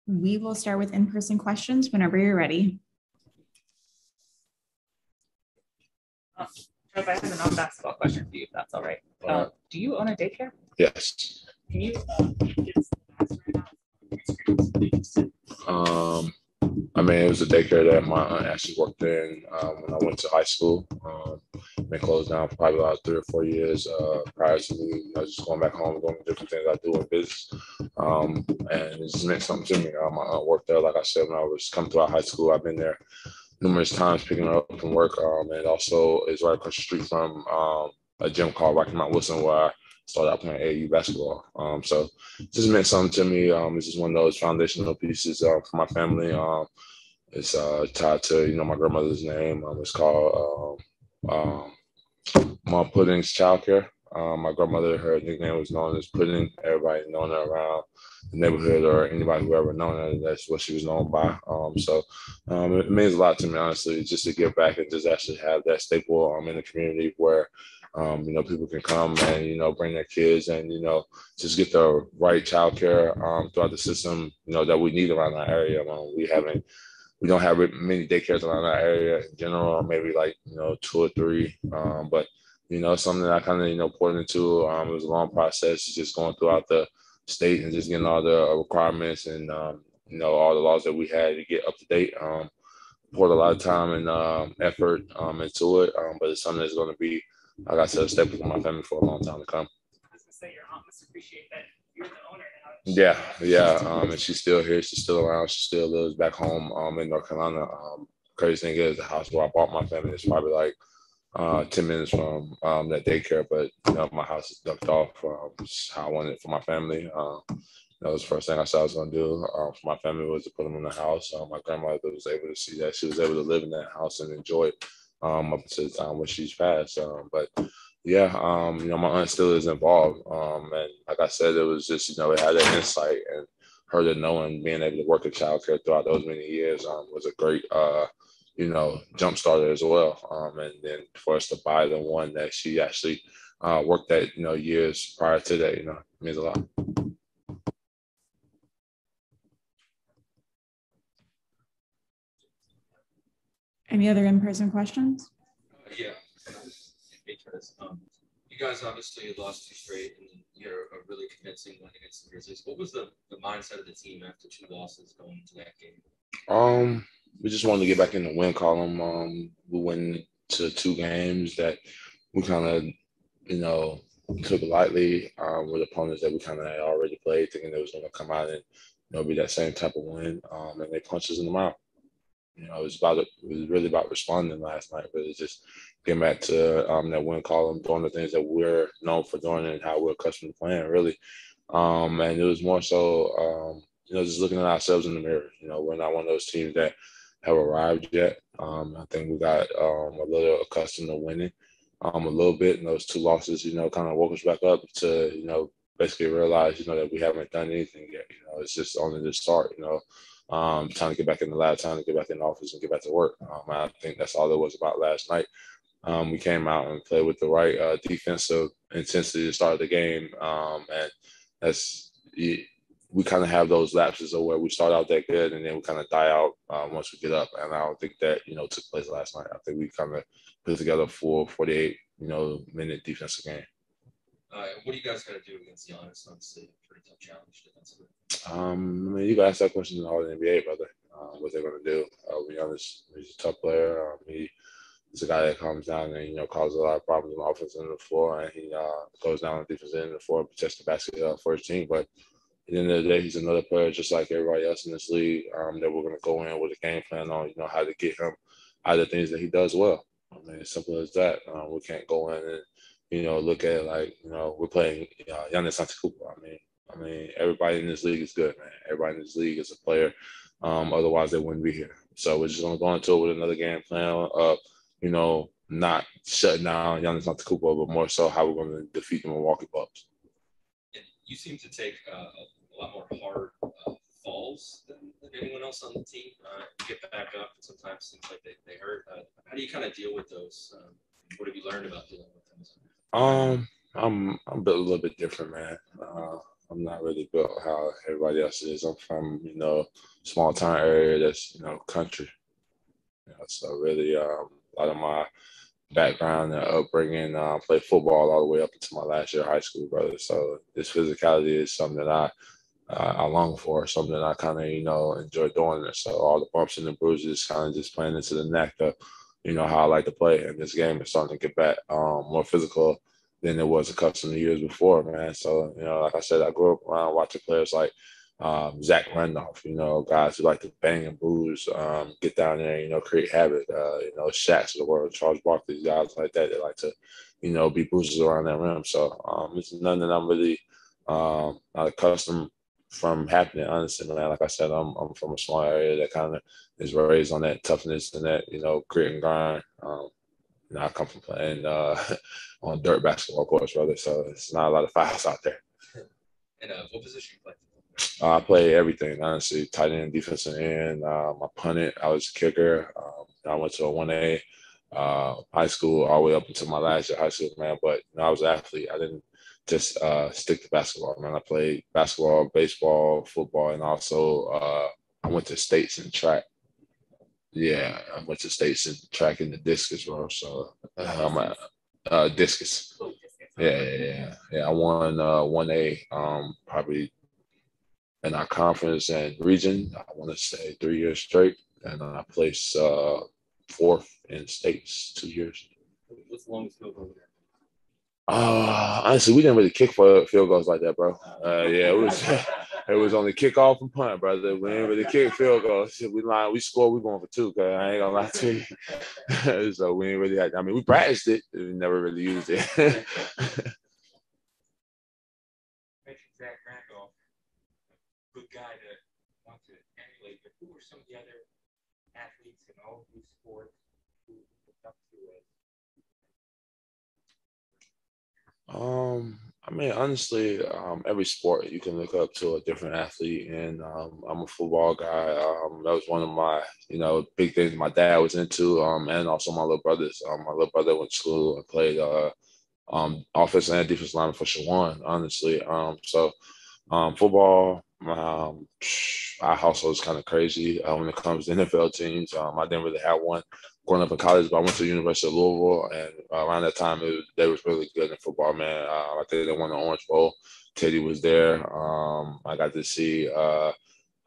We will start with in-person questions whenever you're ready. Trev, I have a non-basketball question for you, if that's all right. Do you own a daycare? Yes. Can you get some facts right now? I mean, it was a daycare that my aunt actually worked in when I went to high school. Been closed down for probably about 3 or 4 years prior to me, just going back home, doing the different things I do in business. And it just meant something to me. My aunt worked there, like I said, when I was coming through high school. I've been there numerous times picking her up from work. And also is right across the street from a gym called Rocky Mount Wilson where I started out playing AAU basketball. So it just meant something to me. It's just one of those foundational pieces for my family. It's tied to, my grandmother's name. It's called Mom Pudding's Childcare. My grandmother, her nickname was known as Pudding. Everybody known her around the neighborhood or anybody who ever known her, that's what she was known by. It means a lot to me, honestly, just to give back and just actually have that staple in the community where, people can come and, bring their kids and, just get the right childcare throughout the system, that we need around our area. We don't have many daycares around our area in general, maybe like, 2 or 3. But, something that I kind of, poured into. It was a long process, just going throughout the state and just getting all the requirements and, all the laws that we had to get up to date. Poured a lot of time and effort into it. But it's something that's going to be, like I said, a staple for my family for a long time to come. I was going to say, your aunt must appreciate that you're the owner now. Yeah. And she's still here. She's still around. She still lives back home in North Carolina. Crazy thing is, the house where I bought my family is probably like 10 minutes from that daycare, but my house is ducked off. Just how I wanted it for my family. That was the first thing I said I was going to do for my family was to put them in the house. My grandmother was able to see that. She was able to live in that house and enjoy it up until the time when she's passed. But yeah, my aunt still is involved. And like I said, it was just, it had that insight and her to knowing being able to work in childcare throughout those many years was a great, jump starter as well. And then for us to buy the one that she actually worked at, years prior to that, means a lot. Any other in-person questions? Yeah. You guys obviously lost 2 straight, and you had a really convincing win against the Grizzlies. What was the mindset of the team after 2 losses going into that game? We just wanted to get back in the win column. We went to 2 games that we kind of, took lightly with opponents that we kind of had already played, thinking they was going to come out and, be that same type of win. And they punched us in the mouth. It was really about responding last night, but it's just getting back to that win column, doing the things that we're known for doing and how we're accustomed to playing, really. And it was more so, just looking at ourselves in the mirror. We're not one of those teams that have arrived yet. I think we got a little accustomed to winning a little bit, and those 2 losses, kind of woke us back up to, basically realize, that we haven't done anything yet. It's just only the start, trying to get back in the lab, trying to get back in the office and get back to work. I think that's all it was about last night. We came out and played with the right defensive intensity to start the game. And we kind of have those lapses of where we start out that good and then we kind of die out once we get up. And I don't think that, took place last night. I think we kind of put together a full 48, minute defensive game. What do you guys got to do against Giannis? Obviously, a pretty tough challenge defensively. You got to ask that question in all the NBA, brother. What they're going to do. Giannis, he's a tough player. He's a guy that comes down and, causes a lot of problems on the offensive end of the floor. And he goes down on the defensive end of the floor, protects the basket for his team. But at the end of the day, he's another player just like everybody else in this league that we're going to go in with a game plan on, how to get him out of the things that he does well. As simple as that. We can't go in and, look at it like, we're playing Giannis Antetokounmpo. I mean, everybody in this league is good, man. Everybody in this league is a player. Otherwise, they wouldn't be here. So we're just going to go into it with another game plan of, not shutting down Giannis Antetokounmpo, but more so how we're going to defeat the Milwaukee Bucks. And you seem to take a lot more hard falls than anyone else on the team. You get back up, and sometimes it seems like they hurt. How do you kind of deal with those? What have you learned about dealing with them? I'm built a little bit different, man. I'm not really built how everybody else is. I'm from, small town area that's, country. So really, a lot of my background and upbringing, played football all the way up until my last year of high school, brother. So this physicality is something that I long for, something that I kind of, enjoy doing. So all the bumps and the bruises kind of just playing into the neck of, how I like to play. And this game is starting to get back more physical than it was a couple of years before, man. So, like I said, I grew up around watching players like Zach Randolph, guys who like to bang and bruise, get down there, create havoc, Shaqs of the world, Charles Barkley, guys like that like to, be bruises around that rim. So it's nothing that I'm really not accustomed from happening, honestly, man. Like I said, I'm from a small area that kind of is raised on that toughness and that, grit and grind. I come from playing on dirt basketball courts, brother. So it's not a lot of fouls out there. And what position you play? I play everything, honestly. Tight end, defensive end. I punted. I was a kicker. I went to a 1A high school all the way up until my last year of high school, man. But I was an athlete. I didn't just stick to basketball, man. I played basketball, baseball, football, and also I went to states in track. Yeah, I went to states in track in the discus, bro. So I'm discus. Yeah. I won 1A probably in our conference and region. I want to say 3 years straight, and I placed fourth in states 2 years. What's the longest field goal there? Honestly, we didn't really kick for field goals like that, bro. Yeah, it was only kickoff and punt, brother. We didn't really kick field goals. We scored, we going for two, cause I ain't gonna lie to you. So we ain't really had. I mean, we practiced it, we never really used it. Mentioned Zach Randolph, good guy to want to emulate. But who were some of the other athletes in all of these sports who looked up to as? I mean, honestly, every sport you can look up to a different athlete, and I'm a football guy. That was one of my, big things my dad was into, and also my little brothers. My little brother went to school and played offense and defense lineman for Shawan, honestly. So football, our household is kind of crazy when it comes to NFL teams. I didn't really have one growing up in college, but I went to the University of Louisville, and around that time, they was really good in football, man. I think they won the Orange Bowl. Teddy was there. I got to see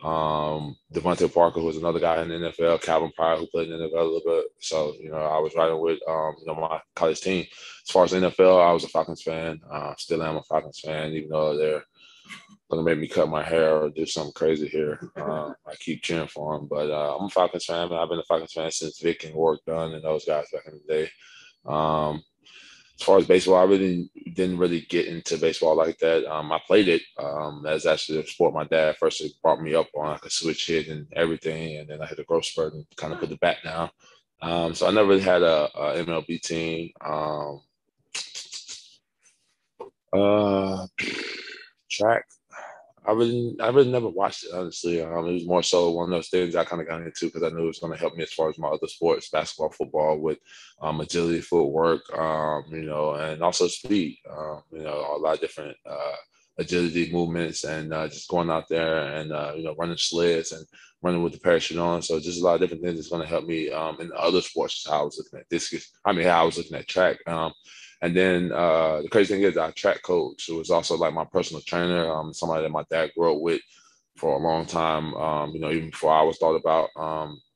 Devontae Parker, who was another guy in the NFL, Calvin Pryor, who played in the NFL a little bit. So, I was riding with, my college team. As far as the NFL, I was a Falcons fan. Still am a Falcons fan, even though they're going to make me cut my hair or do something crazy here. I keep cheering for them. But I'm a Falcons fan, man. I've been a Falcons fan since Vic and Warwick Dunn and those guys back in the day. As far as baseball, I really didn't really get into baseball like that. I played it. That's actually a sport my dad first brought me up on. I could switch hit and everything, and then I hit a growth spurt and kind of put the bat down. So I never really had a MLB team. Track. I really never watched it, honestly. It was more so one of those things I kind of got into because I knew it was going to help me as far as my other sports, basketball, football, with agility, footwork, and also speed. A lot of different agility movements and just going out there and, running sleds and running with the parachute on. So just a lot of different things that's going to help me in the other sports. How I was looking at discus. How I was looking at track. And then the crazy thing is our track coach, who was also like my personal trainer, somebody that my dad grew up with for a long time, even before I was thought about.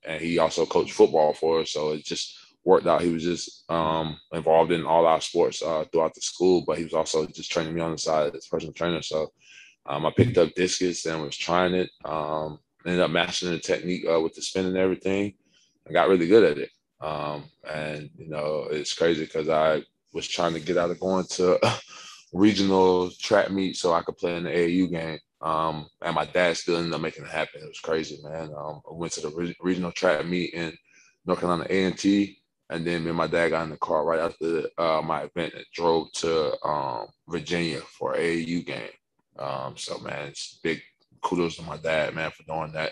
And he also coached football for us. So it just worked out. He was just involved in all our sports throughout the school, but he was also just training me on the side as personal trainer. So I picked up discus and was trying it, ended up mastering the technique with the spin and everything. I got really good at it. And it's crazy because I was trying to get out of going to regional track meet so I could play in the AAU game. And my dad still ended up making it happen. It was crazy, man. I went to the regional track meet in North Carolina A&T, and then me and my dad got in the car right after my event and drove to Virginia for AAU game. So, man, it's big kudos to my dad, man, for doing that.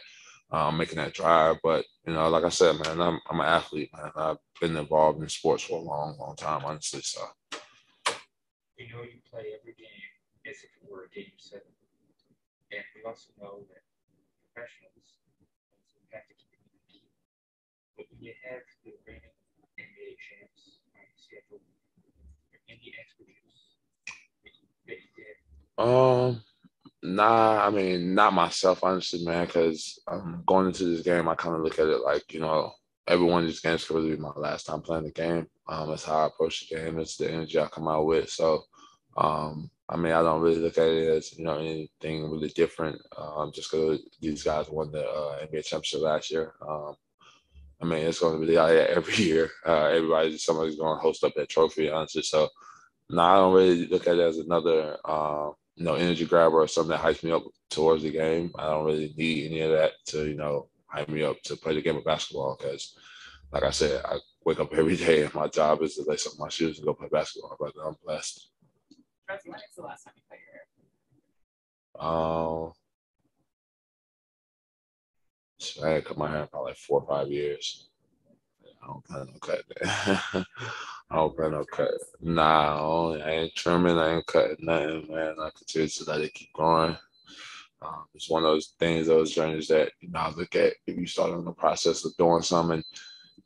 Making that drive. But, like I said, man, I'm an athlete, man. I've been involved in sports for a long, long time, honestly. So, You play every game as if it were a game 7. And we also know that professionals have to keep it. But when you have the reigning NBA champs on the schedule, any expertise that you did. Nah, I mean, not myself, honestly, man, because going into this game, I kind of look at it like, every one of these games could really be my last time playing the game. That's how I approach the game. It's the energy I come out with. So, I mean, I don't really look at it as, anything really different just because these guys won the NBA championship last year. I mean, it's going to be like that every year. Somebody's going to host up that trophy, honestly. So, no, I don't really look at it as another, energy grabber or something that hypes me up towards the game. I don't really need any of that to, hype me up to play the game of basketball because, like I said, I wake up every day and my job is to lace up my shoes and go play basketball. But I'm blessed. When is the last time you played your hair? I had cut my hair in probably like 4 or 5 years. I don't plan on cutting it. I don't plan on cutting. Nah, I ain't trimming. I ain't cutting nothing, man. I continue to let it keep growing. It's one of those things, those journeys that I look at. If you start on the process of doing something,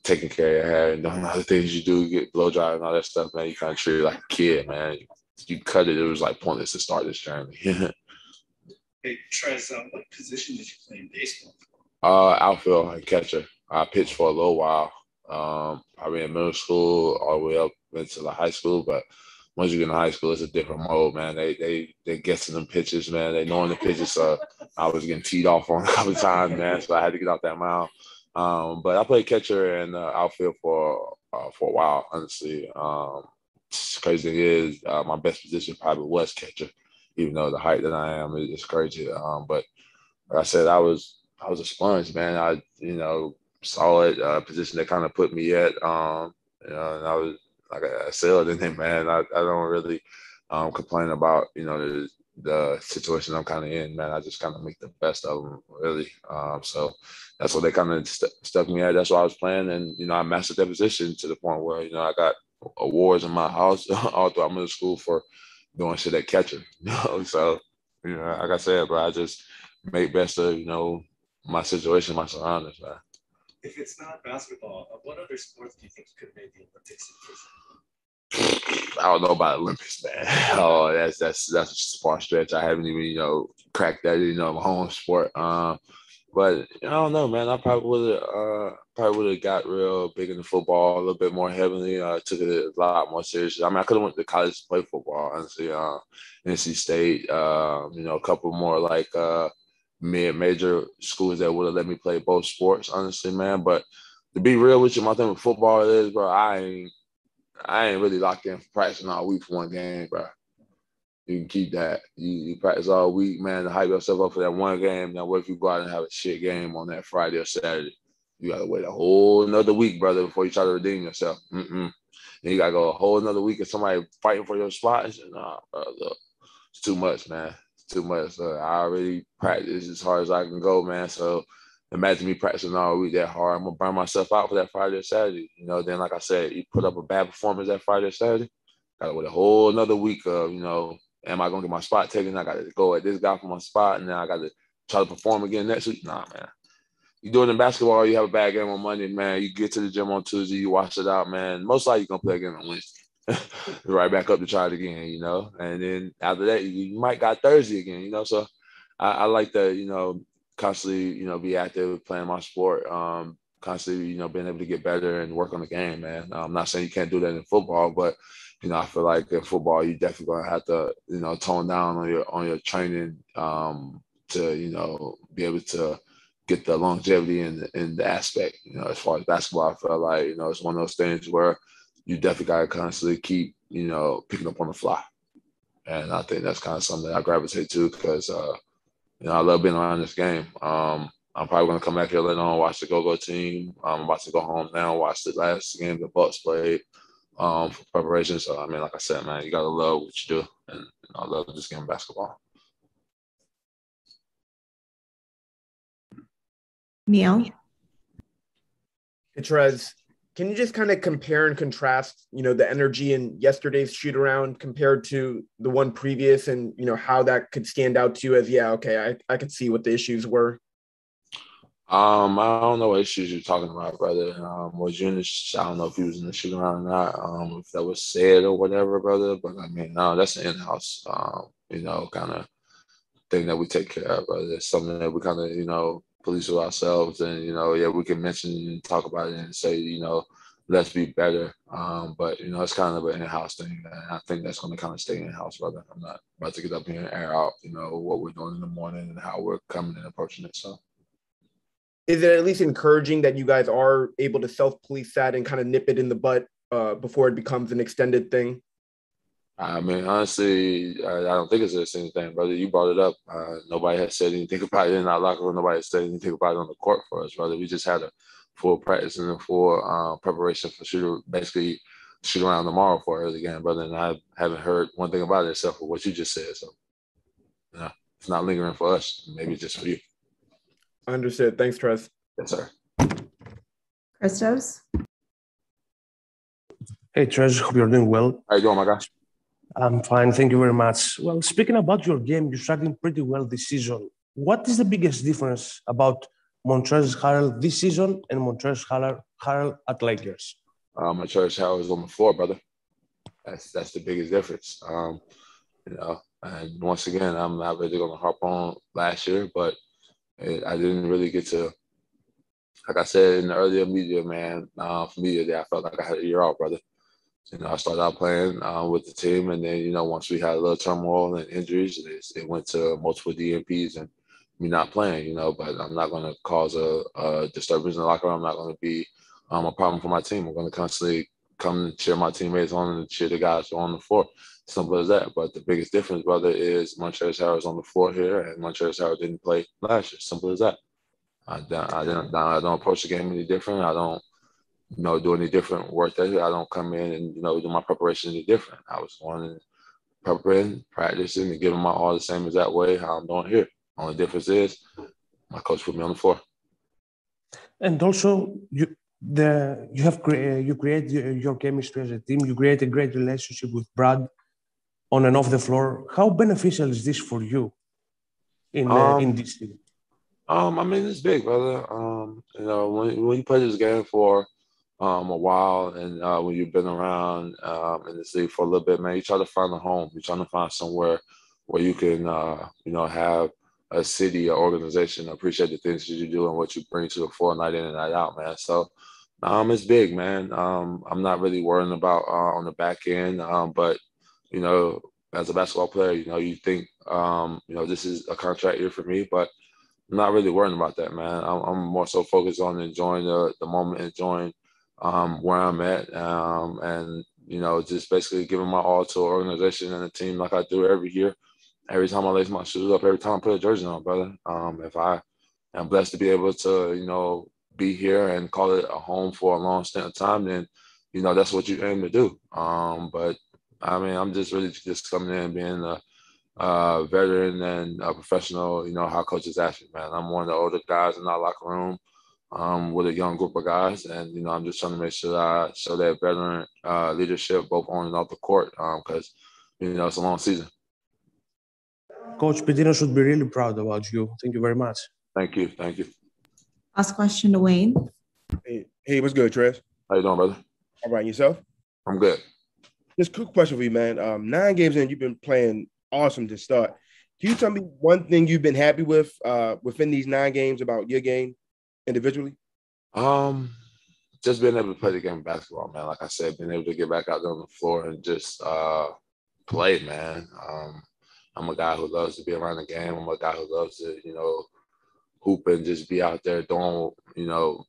taking care of your hair and doing all the things you do, get blow dry and all that stuff, man, you kind of treat it like a kid, man. You cut it, it was like pointless to start this journey. Hey, Trez, what position did you play in baseball? Outfield and catcher. I pitched for a little while. Probably in middle school all the way up into the high school, but once you get in high school, it's a different mode, man. They guessing them pitches, man. They knowing the pitches. So I was getting teed off on a couple of times, man. So I had to get off that mound. But I played catcher and outfield for a while, honestly. Crazy thing is, my best position probably was catcher, even though the height that I am is crazy. But like I said, I was a sponge, man. Solid position that kind of put me at. And I was like I sailed in it, man. I don't really complain about the situation I'm kind of in, man. I just kind of make the best of them, really. So that's what they kind of stuck me at. That's what I was playing, and I mastered that position to the point where I got awards in my house all throughout middle school for doing shit at catcher. So like I said, bro, I just make best of my situation, my surroundings, man. If it's not basketball, what other sports do you think you could have made the Olympics in? I don't know about Olympics, man. Oh, that's a far stretch. I haven't even cracked that my home sport. But I don't know, man. I probably would have got real big into football a little bit more heavily. Took it a lot more seriously. I mean, I could have went to college to play football, honestly. NC State, a couple more like mid-major schools that would have let me play both sports, honestly, man. But to be real with you, my thing with football is, bro, I ain't really locked in for practicing all week for one game, bro. You can keep that. You practice all week, man, to hype yourself up for that one game. Now, what if you go out and have a shit game on that Friday or Saturday? You got to wait a whole another week, brother, before you try to redeem yourself. Then you got to go a whole another week of somebody fighting for your spot. And nah, bro, look, it's too much, man. It's too much. I already practice as hard as I can go, man. So imagine me practicing all week that hard. I'm going to burn myself out for that Friday or Saturday. Then like I said, you put up a bad performance that Friday or Saturday, got to wait a whole another week of, am I going to get my spot taken? I got to go at this guy for my spot, and then I got to try to perform again next week. Nah, man. You do it in basketball, you have a bad game on Monday, man. You get to the gym on Tuesday, you wash it out, man. Most likely you're going to play again on Wednesday. Right back up to try it again, And then after that, you might got Thursday again, So I like to, constantly, be active, playing my sport, constantly, being able to get better and work on the game, man. I'm not saying you can't do that in football, but I feel like in football, you definitely gonna have to, tone down on your training to, be able to get the longevity in the aspect. As far as basketball, I feel like it's one of those things where you definitely gotta constantly keep picking up on the fly, and I think that's kind of something that I gravitate to because I love being around this game. I'm probably gonna come back here later on, watch the Go-Go team. I'm about to go home now, watch the last game the Bucks played. For preparation. So I mean, like I said, man, you gotta love what you do, and I love this game of basketball. Neil? Trez, can you just kind of compare and contrast, the energy in yesterday's shoot around compared to the one previous and, how that could stand out to you as, yeah, okay, I could see what the issues were? I don't know what issues you're talking about, brother. Was you in the I don't know if he was in the shoot around or not, if that was said or whatever, brother. But I mean, no, that's an in-house, kind of thing that we take care of, brother. It's something that we kind of, police with ourselves, and yeah, we can mention and talk about it and say, let's be better. But it's kind of an in-house thing, and I think that's going to kind of stay in-house, brother. I'm not about to get up here and air out, what we're doing in the morning and how we're coming and approaching it. So. Is it at least encouraging that you guys are able to self-police that and kind of nip it in the butt before it becomes an extended thing? I mean, honestly, I don't think it's the same thing, brother. You brought it up. Nobody has said anything about it in our locker room. Nobody has said anything about it on the court for us, brother. We just had a full practice and a full preparation for basically shoot around tomorrow for early game, brother. And I haven't heard one thing about it except for what you just said. So, it's not lingering for us. Maybe just for you. Understood. Thanks, Trez. Yes, sir. Christos? Hey, Trez, hope you're doing well. How you doing, my guy? I'm fine, thank you very much. Well, speaking about your game, you're starting pretty well this season. What is the biggest difference about Montrezl Harrell this season and Montrezl Harrell at Lakers? Montrezl Harrell is on the floor, brother. That's the biggest difference. And once again, I'm not really going to harp on last year, but I didn't really get to, like I said in the earlier media, man, for media day, I felt like I had a year off, brother. I started out playing with the team, and then, once we had a little turmoil and injuries, it went to multiple DNPs and me not playing, but I'm not going to cause a disturbance in the locker room. I'm not going to be a problem for my team. I'm going to constantly come and cheer my teammates on and cheer the guys who are on the floor. Simple as that. But the biggest difference, brother, is Montrezl Harrell's on the floor here, and Montrezl Harrell didn't play last year. Simple as that. I don't approach the game any different. I don't, do any different work there. I don't come in and, do my preparation any different. I was going and preparing, practicing, and giving my all the same exact way how I'm doing here. Only difference is my coach put me on the floor. And also, you create your chemistry as a team. You create a great relationship with Brad on and off the floor. How beneficial is this for you in this team? I mean, it's big, brother. When you play this game for a while, and when you've been around in this league for a little bit, man, you try to find a home. You're trying to find somewhere where you can, have a city, or organization appreciate the things that you do and what you bring to the floor night in and night out, man. So, it's big, man. I'm not really worrying about on the back end, but as a basketball player, you think, this is a contract year for me, but I'm not really worrying about that, man. I'm more so focused on enjoying the moment, enjoying where I'm at, and just basically giving my all to an organization and a team like I do every year. Every time I lace my shoes up, every time I put a jersey on, brother. If I am blessed to be able to, be here and call it a home for a long stint of time, then, that's what you aim to do. But I mean, I'm just really just coming in being a veteran and a professional, how coaches ask me, man. I'm one of the older guys in our locker room with a young group of guys. And, I'm just trying to make sure that I show that veteran leadership both on and off the court because, it's a long season. Coach Pedino should be really proud about you. Thank you very much. Thank you. Thank you. Last question to Wayne. Hey, what's good, Trez? How you doing, brother? All right, yourself? I'm good. Just a quick question for you, man. 9 games in, you've been playing awesome to start. Can you tell me one thing you've been happy with within these 9 games about your game individually? Just being able to play the game of basketball, man. Like I said, being able to get back out there on the floor and just play, man. I'm a guy who loves to be around the game. I'm a guy who loves to, hoop and just be out there doing,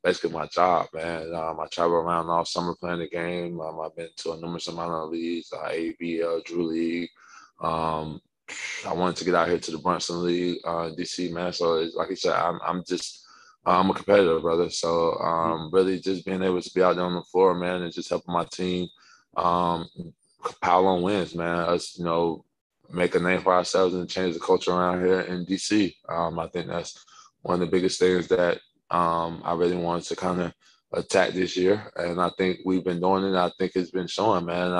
basically my job, man. I travel around all summer playing the game. I've been to a numerous amount of leagues, ABL, Drew League. I wanted to get out here to the Brunson League, DC, man. So it's, like you said, I'm a competitor, brother. So really just being able to be out there on the floor, man, and just helping my team pile on wins, man. Us, make a name for ourselves and change the culture around here in DC. I think that's one of the biggest things that I really wanted to kind of attack this year, and I think we've been doing it. I think it's been showing, man.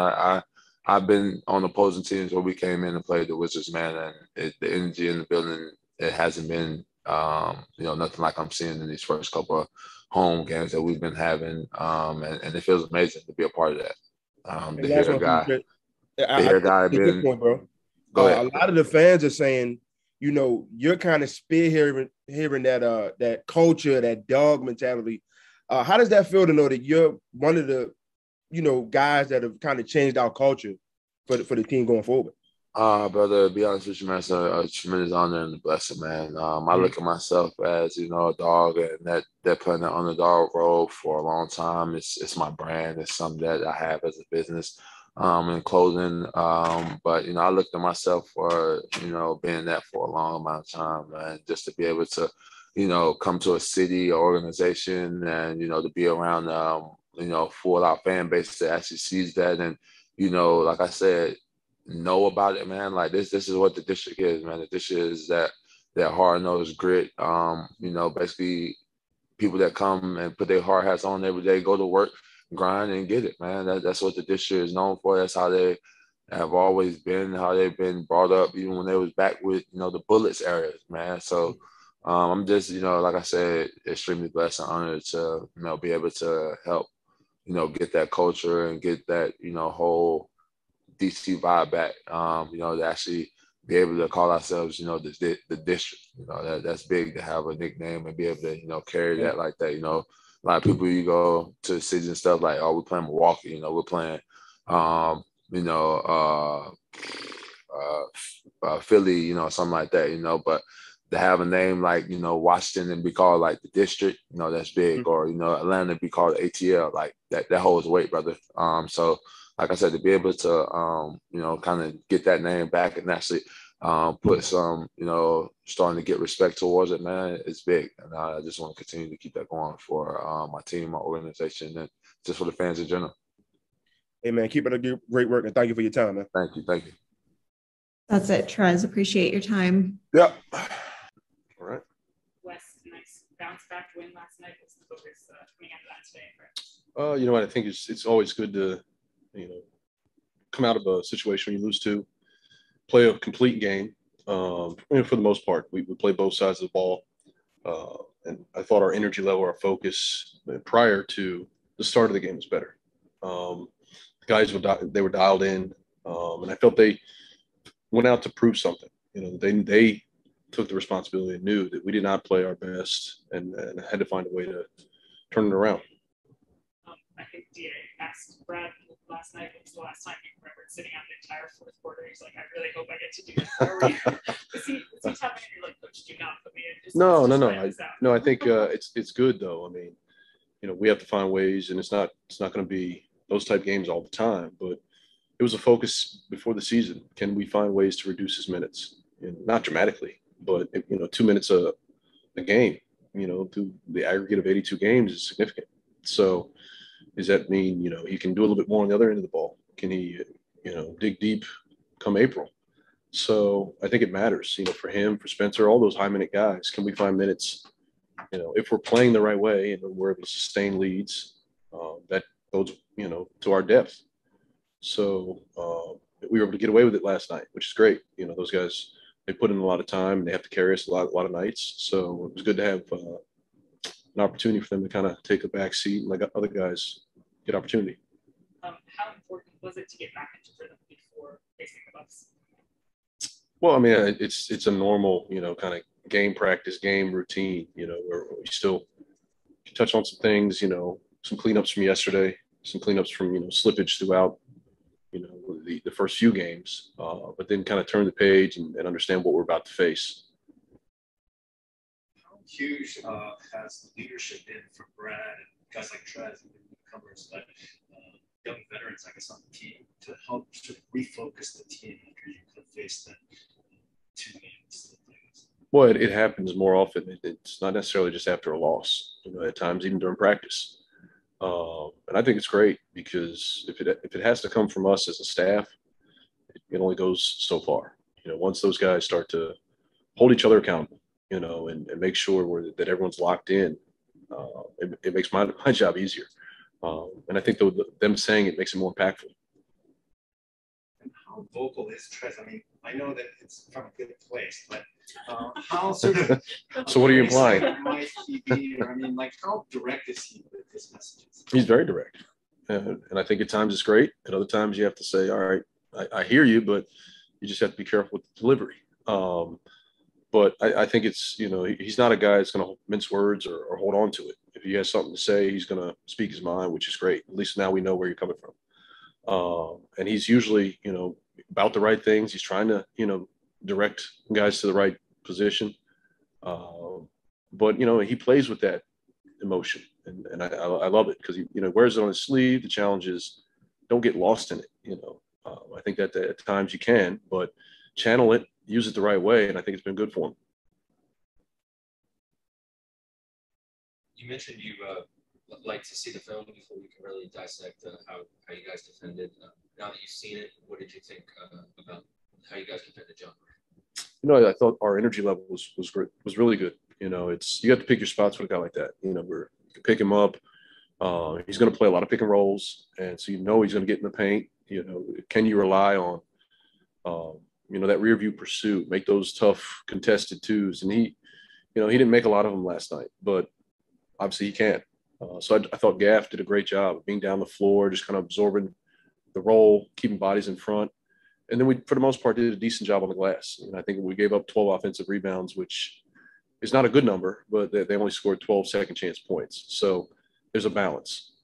I've been on opposing teams where we came in and played the Wizards, man, and the energy in the building, it hasn't been nothing like I'm seeing in these first couple of home games that we've been having, and it feels amazing to be a part of that. The last hair one for guy, you, the I hair think guy it's a good been. point, bro. Go A ahead. lot of the fans are saying, you're kind of spearheading that culture, that dog mentality. How does that feel to know that you're one of the, guys that have kind of changed our culture for the team going forward? Brother, to be honest with you, man, it's a tremendous honor and a blessing, man. I look at myself as, a dog, and that playing the underdog role for a long time. It's my brand. It's something that I have as a business, in clothing. But, I looked at myself for, being that for a long amount of time, man, just to be able to, come to a city or organization and, to be around, full out fan base that actually sees that. And, like I said, know about it, man. Like this is what the district is, man. The district is that hard-nosed grit. Basically people that come and put their hard hats on every day, go to work, grind, and get it, man. That's what the district is known for. That's how they have always been, how they've been brought up, even when they was back with, the Bullets areas, man. So I'm just, like I said, extremely blessed and honored to, be able to help, get that culture and get that, whole DC vibe back, to actually be able to call ourselves, the district. That's big to have a nickname and be able to, carry that like that. A lot of people, you go to cities and stuff like, oh, we're playing Milwaukee, we're playing, Philly, something like that, but to have a name like, Washington and be called like the district, that's big, or, Atlanta be called ATL, like that holds weight, brother. So like I said, to be able to, kind of get that name back and actually put some, starting to get respect towards it, man, it's big. And I just want to continue to keep that going for my team, my organization, and just for the fans in general. Hey, man, keep it a great work, and thank you for your time, man. Thank you. That's it, Trez. Appreciate your time. Yep. All right. Wes, nice bounce back win last night. What's the focus coming out of that today? You know what? I think it's always good to, come out of a situation when you lose two, play a complete game. For the most part, we play both sides of the ball. And I thought our energy level, our focus prior to the start of the game was better. The guys they were dialed in, and I felt they went out to prove something. They took the responsibility and knew that we did not play our best and had to find a way to turn it around. I think DA asked Brad last night, when was the last time you remembered sitting out the entire fourth quarter? He's like, I really hope I get to do that. Is he tapping in? You're like, Coach, do not put me in. No. I think it's good though. I mean, we have to find ways, and it's not going to be those type games all the time, but it was a focus before the season. Can we find ways to reduce his minutes? And not dramatically, but 2 minutes a game, through the aggregate of 82 games is significant. So does that mean, he can do a little bit more on the other end of the ball? Can he, dig deep come April? So I think it matters, for him, for Spencer, all those high minute guys. Can we find minutes, if we're playing the right way and we're able to sustain leads, that goes, to our depth. So we were able to get away with it last night, which is great. Those guys, they put in a lot of time and they have to carry us a lot of nights. So it was good to have an opportunity for them to kind of take a back seat and let other guys get opportunity. How important was it to get back into rhythm before facing the Bucks? Well, I mean, it's a normal, kind of game practice, game routine, where we still touch on some things, some cleanups from yesterday, some cleanups from, slippage throughout, the first few games, but then kind of turn the page and understand what we're about to face. How huge has the leadership been from Brad and guys like Trez and newcomers, but young veterans, I guess, on the team to help sort of refocus the team after you could have faced them 2 games? Well, it happens more often. It's not necessarily just after a loss, at times even during practice. And I think it's great because if it has to come from us as a staff, it only goes so far. Once those guys start to hold each other accountable, and make sure that everyone's locked in, It makes my job easier. And I think them saying it makes it more impactful. And how vocal is Trez? I mean, I know that it's from a good place, but how sort of So what are you implying? might he be, or I mean, like, how direct is he with his messages? He's very direct. And I think at times it's great. At other times you have to say, all right, I hear you, but you just have to be careful with the delivery. But I think it's, he's not a guy that's going to mince words or hold on to it. If he has something to say, he's going to speak his mind, which is great. At least now we know where you're coming from. And he's usually, about the right things. He's trying to, direct guys to the right position. But, he plays with that emotion. And I love it because he, wears it on his sleeve. The challenge is don't get lost in it. I think that at times you can, but channel it, use it the right way. And I think it's been good for him. You mentioned you like to see the film before we can really dissect how you guys defended. Now that you've seen it, what did you think about how you guys defended John? I thought our energy level was great, was really good. You have to pick your spots with a guy like that. You can pick him up. He's going to play a lot of pick and rolls, and so he's going to get in the paint. Can you rely on that rear view pursuit, make those tough contested twos? And he didn't make a lot of them last night, but obviously he can. So I thought Gaff did a great job of being down the floor, just kind of absorbing the role, keeping bodies in front. And then we, for the most part, did a decent job on the glass. And I think we gave up 12 offensive rebounds, which is not a good number, but they only scored 12 second chance points. So there's a balance.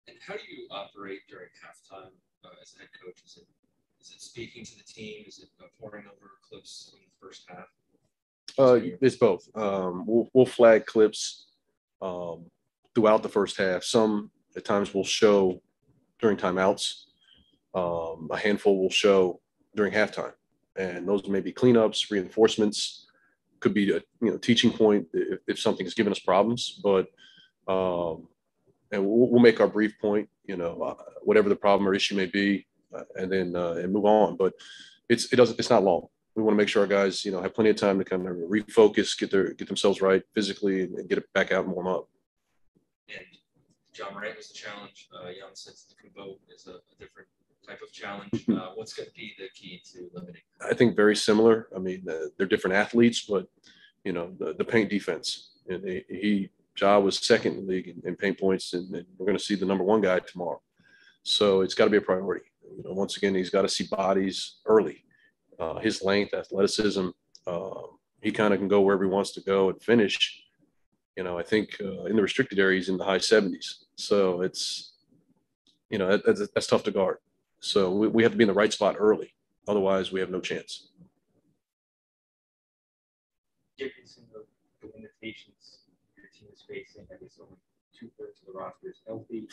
And how do you operate during halftime as a head coach? Is it speaking to the team? Is it pouring over clips in the first half? It's both. We'll flag clips throughout the first half. Some at times we'll show during timeouts. A handful will show during halftime, and those may be cleanups, reinforcements. Could be a teaching point if something is giving us problems. But and we'll make our brief point, whatever the problem or issue may be, and then and move on. But it's not long. We want to make sure our guys, have plenty of time to kind of refocus, get themselves right physically, and get it back out and warm up. And John Morant was the challenge. Jan says the Kubo is a different type of challenge. What's going to be the key to limiting? I think very similar. I mean, they're different athletes, but the paint defense. And Ja was second in the league in paint points, and we're going to see the number one guy tomorrow. So it's got to be a priority. Once again, he's got to see bodies early. His length, athleticism, he kind of can go wherever he wants to go and finish. I think in the restricted area, he's in the high 70s. So it's, that's tough to guard. So we have to be in the right spot early. Otherwise, we have no chance. Given some of the limitations your team is facing, I guess only 2/3 of the roster is healthy.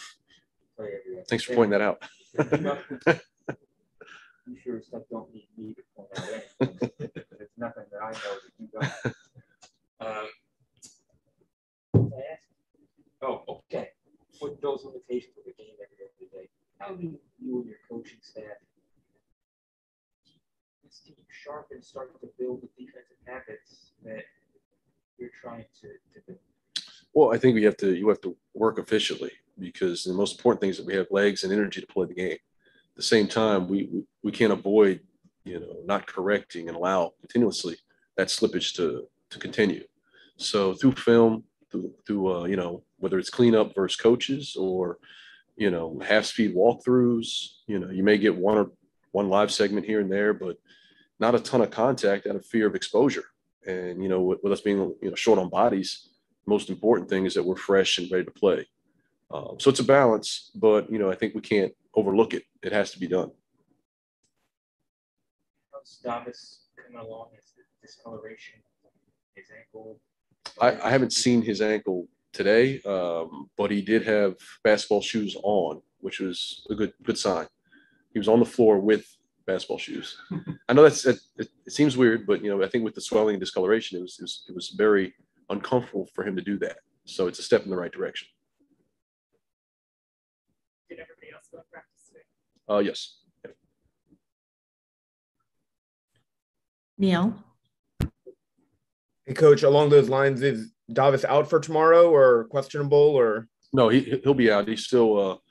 Play every Thanks for pointing that out. I'm sure stuff don't need me to point out anything. It's nothing that I know that you don't. Oh, okay. With those limitations of the game every day, how do you and your coaching staff keep this team sharp and start to build the defensive habits that you're trying to build? Well, I think you have to work efficiently, because the most important thing is that we have legs and energy to play the game. At the same time, we can't avoid, not correcting and allow continuously that slippage to continue. So through film, through whether it's cleanup versus coaches or, half speed walkthroughs, you may get one live segment here and there, but not a ton of contact out of fear of exposure. And, with us being, short on bodies, most important thing is that we're fresh and ready to play. So it's a balance, but, I think we can't overlook it. It has to be done. How's Davis coming along? Is the discoloration, his ankle? I haven't seen his ankle today, but he did have basketball shoes on, which was a good sign. He was on the floor with basketball shoes. I know it seems weird, but I think with the swelling and discoloration, it was very uncomfortable for him to do that. So it's a step in the right direction. Did everybody else go to practice today? Yes. Neil? Hey, Coach, along those lines, is Davis out for tomorrow or questionable or? No, he'll be out. He's still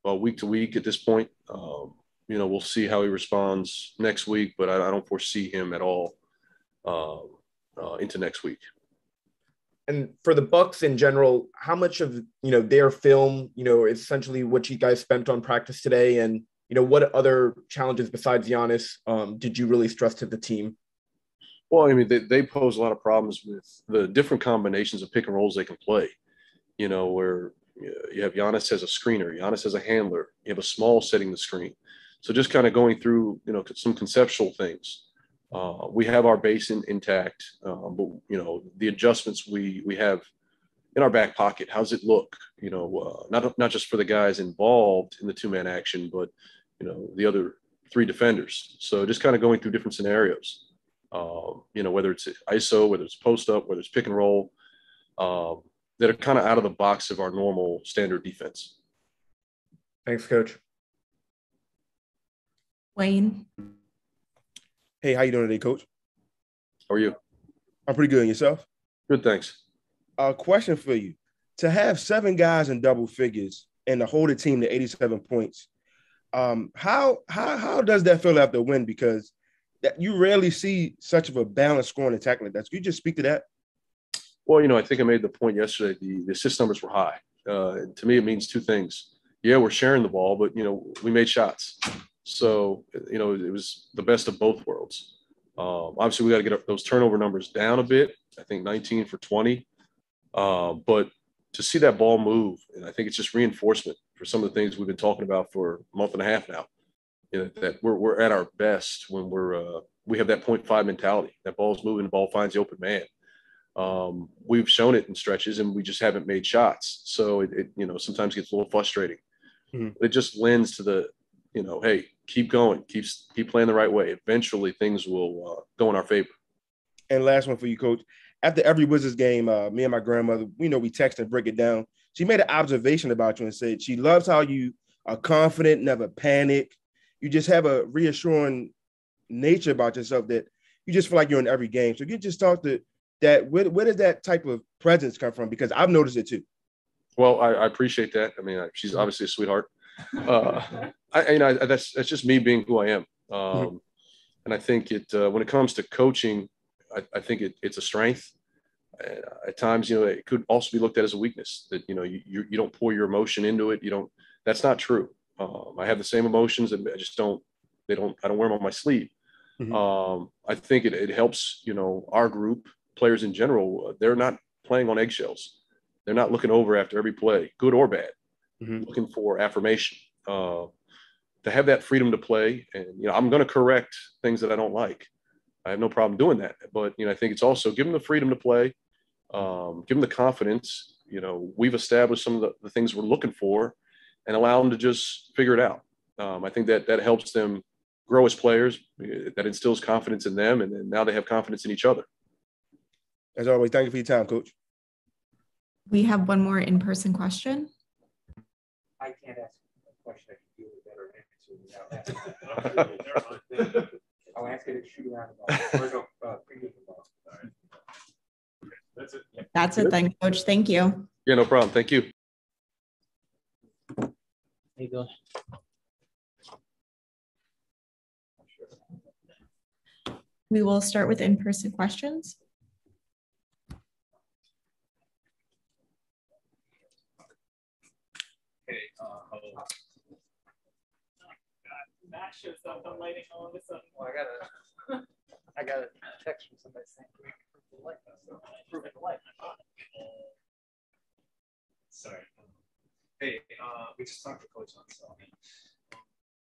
week to week at this point. We'll see how he responds next week, but I don't foresee him at all into next week. And for the Bucks in general, how much of their film is essentially what you guys spent on practice today, and what other challenges besides Giannis did you really stress to the team? Well, I mean, they pose a lot of problems with the different combinations of pick and rolls they can play. Where you have Giannis as a screener, Giannis as a handler, you have a small setting the screen. So just kind of going through, some conceptual things. We have our base intact, but the adjustments we have in our back pocket. How's it look? Not just for the guys involved in the two-man action, but the other three defenders. So just kind of going through different scenarios. Whether it's ISO, whether it's post up, whether it's pick and roll, that are kind of out of the box of our normal standard defense. Thanks, Coach. Wayne. Hey, how you doing today, Coach? How are you? I'm pretty good. And yourself? Good, thanks. A question for you. To have 7 guys in double figures and to hold a team to 87 points, how does that feel after a win? Because you rarely see such of a balanced scoring attack like that. Could you just speak to that? Well, I think I made the point yesterday. The assist numbers were high. To me, it means two things. Yeah, we're sharing the ball, but, we made shots. So, it was the best of both worlds. Obviously, we got to get those turnover numbers down a bit. I think 19 for 20. But to see that ball move, and I think it's just reinforcement for some of the things we've been talking about for a month and a half now. That we're at our best when we have that 0.5 mentality. That ball's moving, the ball finds the open man. We've shown it in stretches, and we just haven't made shots. So it sometimes gets a little frustrating. Mm-hmm. It just lends to the, hey, keep going, keep playing the right way. Eventually, things will go in our favor. And last one for you, Coach. After every Wizards game, me and my grandmother, we text and break it down. She made an observation about you and said she loves how you are confident, never panic. You just have a reassuring nature about yourself that you just feel like you're in every game. So you just talk to that. Where does that type of presence come from? Because I've noticed it too. Well, I appreciate that. I mean, she's obviously a sweetheart. That's just me being who I am. And I think when it comes to coaching, I think it's a strength. At times, it could also be looked at as a weakness that, you don't pour your emotion into it. That's not true. I have the same emotions, and I just don't wear them on my sleeve. Mm-hmm. I think it helps, our group, players in general, they're not playing on eggshells. They're not looking over after every play, good or bad, looking for affirmation. To have that freedom to play, and, I'm going to correct things that I don't like. I have no problem doing that. But, I think it's also give them the freedom to play, give them the confidence. We've established some of the things we're looking for, and allow them to just figure it out. I think that helps them grow as players. That instills confidence in them, and now they have confidence in each other. As always, thank you for your time, Coach. We have one more in-person question. I can't ask a question I can do a better answer without I'll ask it to shoot around the ball. Or no, previous ball. All right. That's it. That's it then, Coach. Thank you. Yeah, no problem. Thank you. There you go. We will start with in-person questions. Okay, Matt shows up on lighting all of a sudden. Well, I got a text from somebody saying, "Improving the light." Sorry. Hey, we just talked to Coach Unseld.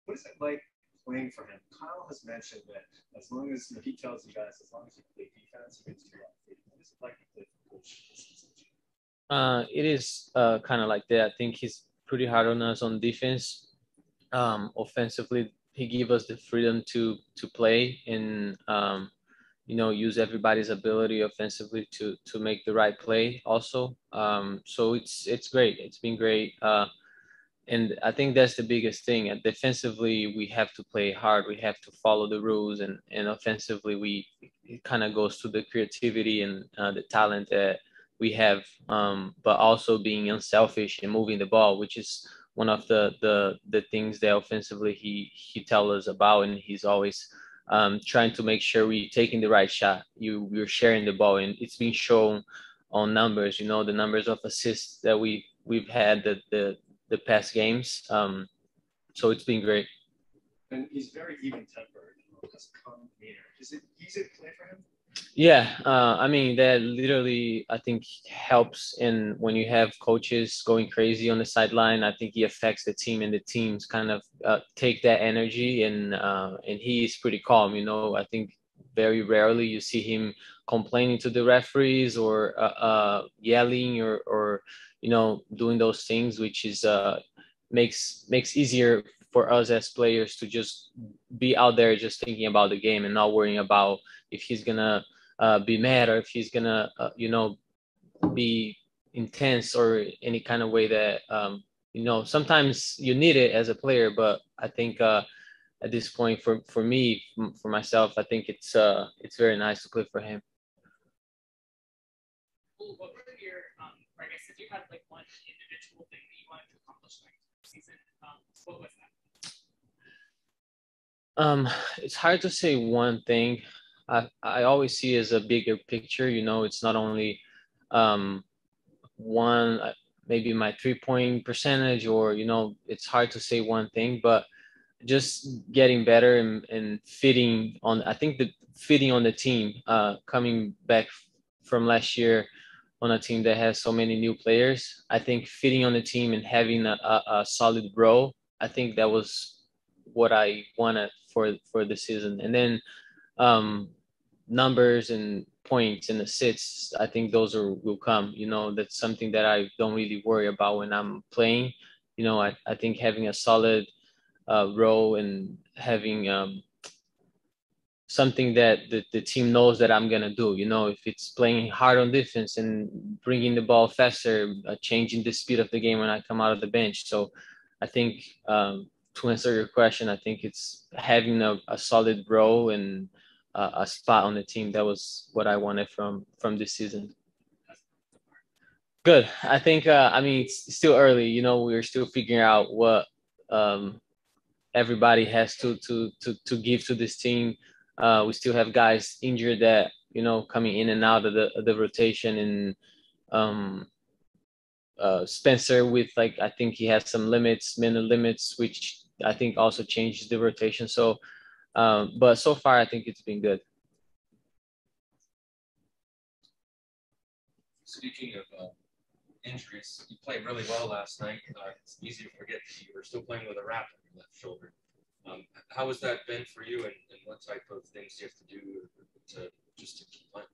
What is it like playing for him? Kyle has mentioned that as long as he tells you guys, as long as you play defense, you can do it. What is it like to play for Coach? It is kind of like that. I think he's pretty hard on us on defense. Offensively, he gives us the freedom to play and use everybody's ability offensively to make the right play also. So it's great. It's been great. And I think that's the biggest thing. Defensively, we have to play hard. We have to follow the rules, and offensively, it kind of goes to the creativity and the talent that we have, but also being unselfish and moving the ball, which is one of the things that offensively he tells us about, and he's always trying to make sure we taking the right shot. We're sharing the ball, and it's been shown on numbers. The numbers of assists that we've had the past games. So it's been great. And he's very even tempered. Has a calm demeanor. Is it easy to play for him? Yeah, I mean that literally I think helps in when you have coaches going crazy on the sideline. I think he affects the team, and the teams kind of take that energy, and he is pretty calm. I think very rarely you see him complaining to the referees or yelling or doing those things, which is makes easier for us as players to just be out there just thinking about the game and not worrying about if he's gonna be mad or if he's gonna be intense or any kind of way that sometimes you need it as a player. But I think at this point for me, for myself, I think it's very nice to play for him. What were your, I guess if you had like one individual thing that you wanted to accomplish next season, what was that? It's hard to say one thing. I always see it as a bigger picture. It's not only one, maybe my 3-point percentage, or it's hard to say one thing, but just getting better and fitting on. I think the fitting on the team, coming back from last year on a team that has so many new players. I think fitting on the team and having a solid role. I think that was what I wanted for the season. And then numbers and points and assists, I think those will come. That's something that I don't really worry about when I'm playing. I think having a solid role and having something that the team knows that I'm going to do. If it's playing hard on defense and bringing the ball faster, changing the speed of the game when I come out of the bench. So I think to answer your question, I think it's having a solid role and a spot on the team. That was what I wanted from this season. Good. I think, it's still early. We're still figuring out what everybody has to give to this team. We still have guys injured that, coming in and out of the rotation, and Spencer with I think he has some minute limits, which I think also changes the rotation. So, but so far I think it's been good. Speaking of injuries, you played really well last night. It's easy to forget that you were still playing with a wrap on your left shoulder. How has that been for you, and what type of things do you have to do to keep playing?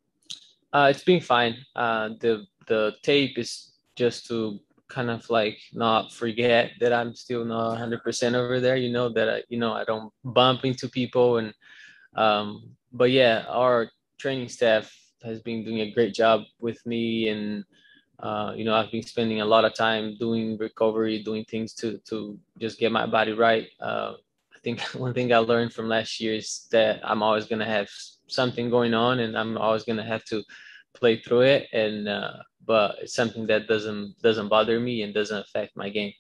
It's been fine. The tape is just to kind of not forget that I'm still not 100% over there. That I don't bump into people, and but yeah, our training staff has been doing a great job with me, and I've been spending a lot of time doing recovery, doing things to just get my body right. I think one thing I learned from last year is that I'm always going to have something going on, and I'm always going to have to play through it. And but it's something that doesn't bother me and doesn't affect my game.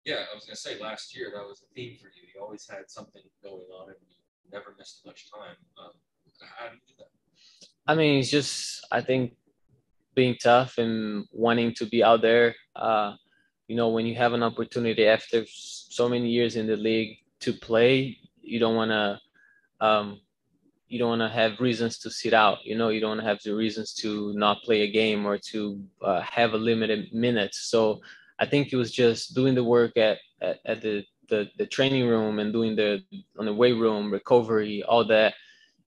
Yeah, I was going to say last year that was a theme for you. You always had something going on, and you never missed much time. How do you do that? It's just, I think, being tough and wanting to be out there. When you have an opportunity after so many years in the league to play, you don't want to have reasons to sit out. You don't want to have the reasons to not play a game or to have a limited minutes. So I think it was just doing the work at the training room and doing on the weight room, recovery, all that,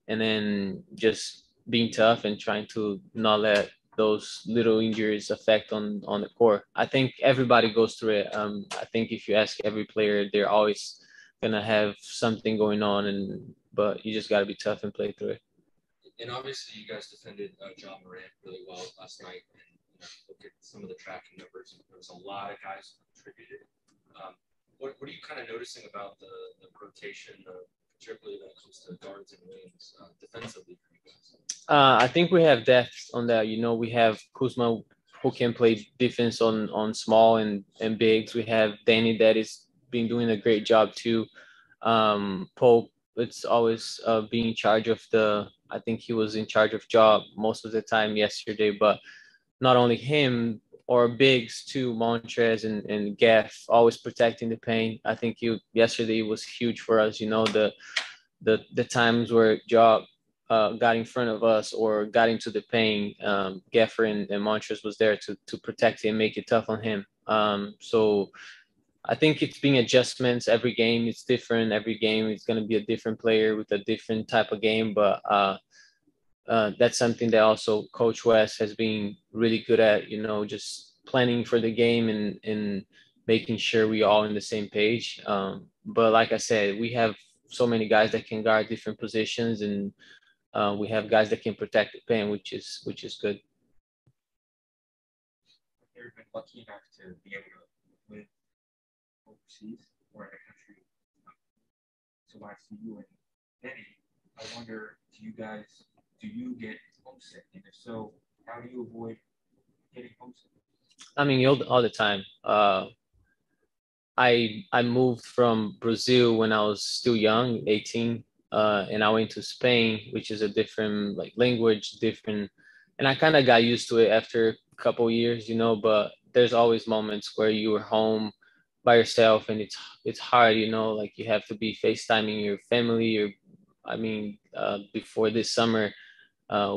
and then just being tough and trying to not let those little injuries affect on the core. I think everybody goes through it. I think if you ask every player, they're always gonna have something going on, but you just got to be tough and play through it. And obviously, you guys defended John Morant really well last night. And look at some of the tracking numbers. There was a lot of guys who contributed. What are you kind of noticing about the rotation, particularly when it comes to guards and wings defensively for you guys? I think we have depth on that. You know, we have Kuzma who can play defense on small and bigs. We have Danny that is been doing a great job too. Pope, it's always being in charge of the. I think he was in charge of job most of the time yesterday, but not only him or bigs too, Montrez and Gaff always protecting the paint. I think yesterday was huge for us. You know, the times where job got in front of us or got into the paint, Gaffer and Montrez was there to protect him, make it tough on him. So I think it's being adjustments. Every game it's different. Every game it's going to be a different player with a different type of game. But that's something that also Coach West has been really good at, you know, just planning for the game and making sure we all in the same page. But like I said, we have so many guys that can guard different positions, and we have guys that can protect the paint, which is good. They've been lucky enough to be able to live overseas or in a country to watch you and Benny. I wonder, do you get homesick? And if so, how do you avoid getting homesick? I mean, all the time. I moved from Brazil when I was still young, 18, and I went to Spain, which is a different like language, different, and I kind of got used to it after a couple years, you know. But there's always moments where you are home by yourself, and it's hard, you know. Like you have to be FaceTiming your family. Or, I mean, before this summer,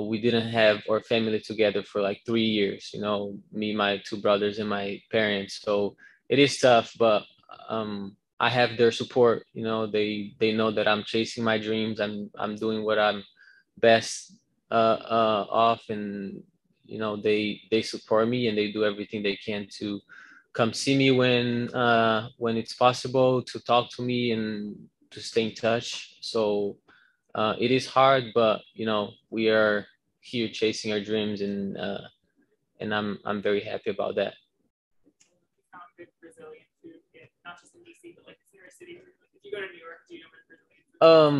we didn't have our family together for like 3 years, you know, me, my two brothers, and my parents. So it is tough, but I have their support. You know, they know that I'm chasing my dreams. I'm doing what I'm best off, and you know they support me and they do everything they can to come see me when it's possible, to talk to me and to stay in touch. So it is hard, but you know we are here chasing our dreams, and I'm very happy about that. Found good Brazilian food, not just in DC, but like is there a city where, like, if you go to New York, do you know where Brazilian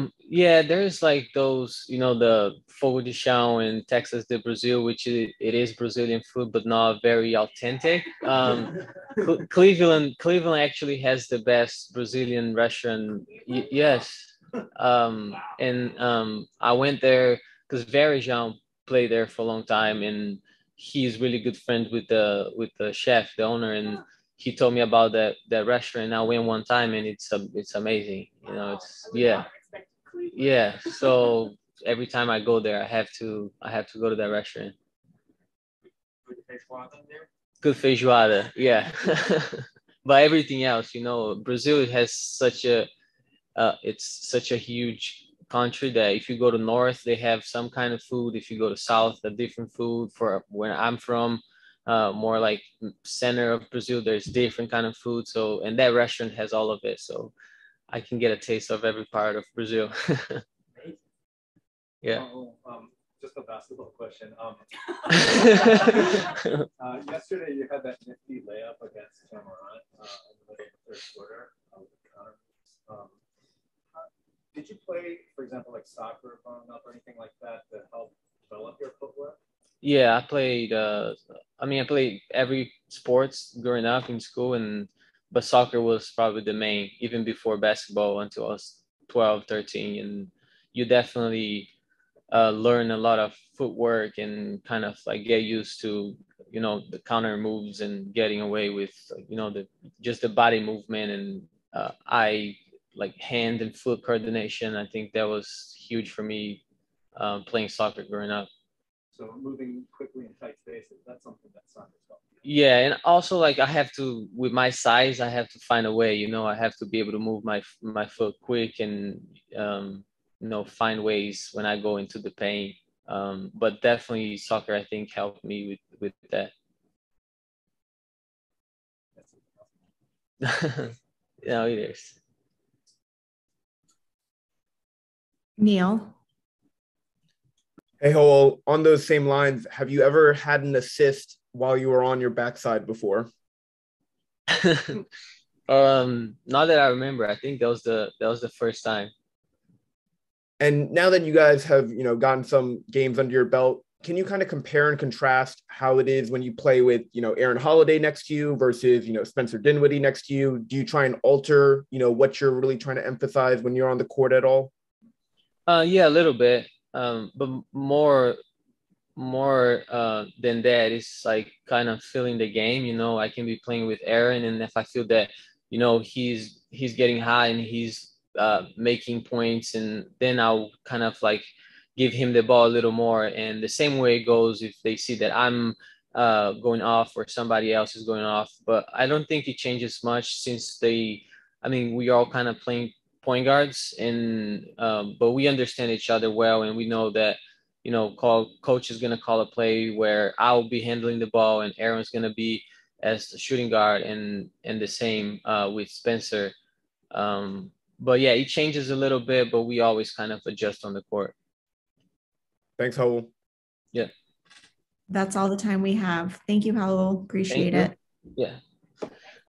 food? Yeah, there's like those, you know, the fogo de chão in Texas de Brazil, which it is Brazilian food, but not very authentic. Cleveland actually has the best Brazilian restaurant. Yes. And I went there because Varejão played there for a long time, and he's really good friends with the chef, the owner, and he told me about that restaurant. I went one time, and it's amazing. You know, it's yeah. So every time I go there, I have to go to that restaurant. Good feijoada there? Good feijoada, yeah. But everything else, you know, Brazil has it's such a huge country that if you go to north, they have some kind of food. If you go to south, a different food. For where I'm from, more like center of Brazil, there's different kind of food. So, and that restaurant has all of it. So I can get a taste of every part of Brazil. Yeah. Just a basketball question. Yesterday you had that nifty layup against Cameron in the middle of the third quarter with the counter. Did you play, for example, like soccer growing up or anything like that to help develop your footwork? Yeah, I played. I played every sports growing up in school, but soccer was probably the main, even before basketball until I was 12, 13. And you definitely learn a lot of footwork and kind of like get used to, you know, the counter moves and getting away with, you know, just the body movement and eye, like hand and foot coordination. I think that was huge for me playing soccer growing up. So moving quickly in tight spaces, that's something that soccer's helped. Yeah, and also like I have to, with my size, I have to find a way, you know, I have to be able to move my foot quick and you know, find ways when I go into the paint. But definitely soccer, I think, helped me with that. No, it is. Neil. Hey, Raul, on those same lines, have you ever had an assist while you were on your backside before? Not that I remember. I think that was the first time. And now that you guys have, gotten some games under your belt, can you kind of compare and contrast how it is when you play with, Aaron Holiday next to you versus, Spencer Dinwiddie next to you? Do you try and alter, what you're really trying to emphasize when you're on the court at all? Yeah, a little bit. But more than that, it's like kind of feeling the game. I can be playing with Aaron, and if I feel that, he's getting high and he's making points, and then I'll kind of like give him the ball a little more. And the same way it goes if they see that I'm going off or somebody else is going off. But I don't think it changes much since we are all kind of playing point guards, and but we understand each other well, and we know that coach is going to call a play where I'll be handling the ball and Aaron's going to be as the shooting guard, and the same with Spencer. But yeah, it changes a little bit, but we always kind of adjust on the court. Thanks, Raul. Yeah. That's all the time we have. Thank you, Raul. Appreciate it. Yeah.